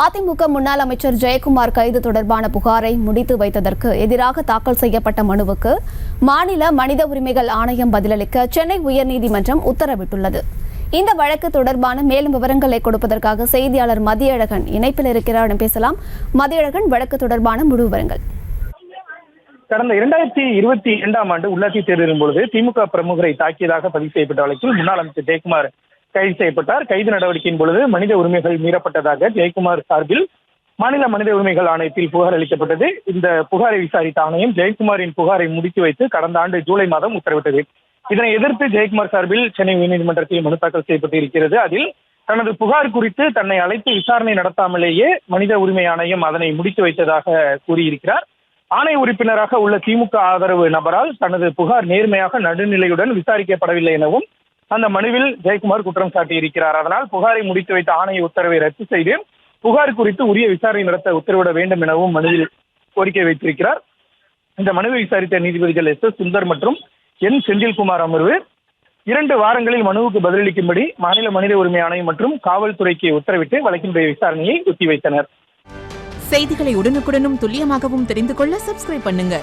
அதிமுக முன்னாள் அமைச்சர் ஜெயக்குமார் கைது தொடர்பான புகாரை முடித்து வைத்ததற்கு எதிராக தாக்கல் செய்யப்பட்ட மனுவுக்கு மாநில மனித உரிமைகள் ஆணையம் பதிலளிக்க சென்னை உயர்நீதிமன்றம் உத்தரவிட்டுள்ளது. இந்த வழக்கு தொடர்பான மேலும் விவரங்களை கொடுப்பதற்காக செய்தியாளர் மதியழகன் இணைப்பில் இருக்கிறார். பேசலாம். மதியழகன், வழக்கு தொடர்பான முழு விவரங்கள். கடந்த 2022ஆம் ஆண்டு உள்ளாட்சி தேர்தலின் பொழுது திமுக பிரமுகரை தாக்கியதாக பதிவு செய்யப்பட்ட வழக்கில் முன்னாள் அமைச்சர் ஜெயக்குமார் கைது செய்யப்பட்டார். கைது நடவடிக்கையின் பொழுது மனித உரிமைகள் மீறப்பட்டதாக ஜெயக்குமார் சார்பில் மாநில மனித உரிமைகள் ஆணையத்தில் புகார் அளிக்கப்பட்டது. இந்த புகாரை விசாரித்த ஆணையம் ஜெயக்குமாரின் புகாரை முடித்து வைத்து கடந்த ஆண்டு ஜூலை மாதம் உத்தரவிட்டது. இதனை எதிர்த்து ஜெயக்குமார் சார்பில் சென்னை உயர்நீதிமன்றத்தில் மனு தாக்கல் செய்யப்பட்டு இருக்கிறது. அதில் தனது புகார் குறித்து தன்னை அழைத்து விசாரணை நடத்தாமலேயே மனித உரிமை ஆணையம் அதனை முடித்து வைத்ததாக கூறியிருக்கிறார். ஆணைய உறுப்பினராக உள்ள திமுக ஆதரவு நபரால் தனது புகார் நேர்மையாக நடுநிலையுடன் விசாரிக்கப்படவில்லை எனவும் அந்த மனுவில் ஜெயக்குமார் குற்றம் சாட்டியிருக்கிறார். அதனால் புகாரை முடித்து வைத்த ஆணைய உத்தரவை ரத்து செய்து புகார் குறித்து உரிய விசாரணை நடத்த உத்தரவிட வேண்டும் எனவும் மனுவில் கோரிக்கை வைத்திருக்கிறார். இந்த மனுவை விசாரித்த நீதிபதிகள் S. சுந்தர் மற்றும் N. செந்தில்குமார் அமர்வு 2 வாரங்களில் மனுவுக்கு பதிலளிக்கும்படி மாநில மனித உரிமை ஆணையம் மற்றும் காவல்துறைக்கு உத்தரவிட்டு வழக்கினுடைய விசாரணையை ஒத்திவைத்தனர். செய்திகளை உடனுக்குடனும் துல்லியமாகவும் தெரிந்து கொள்ள சப்ஸ்கிரைப் பண்ணுங்க.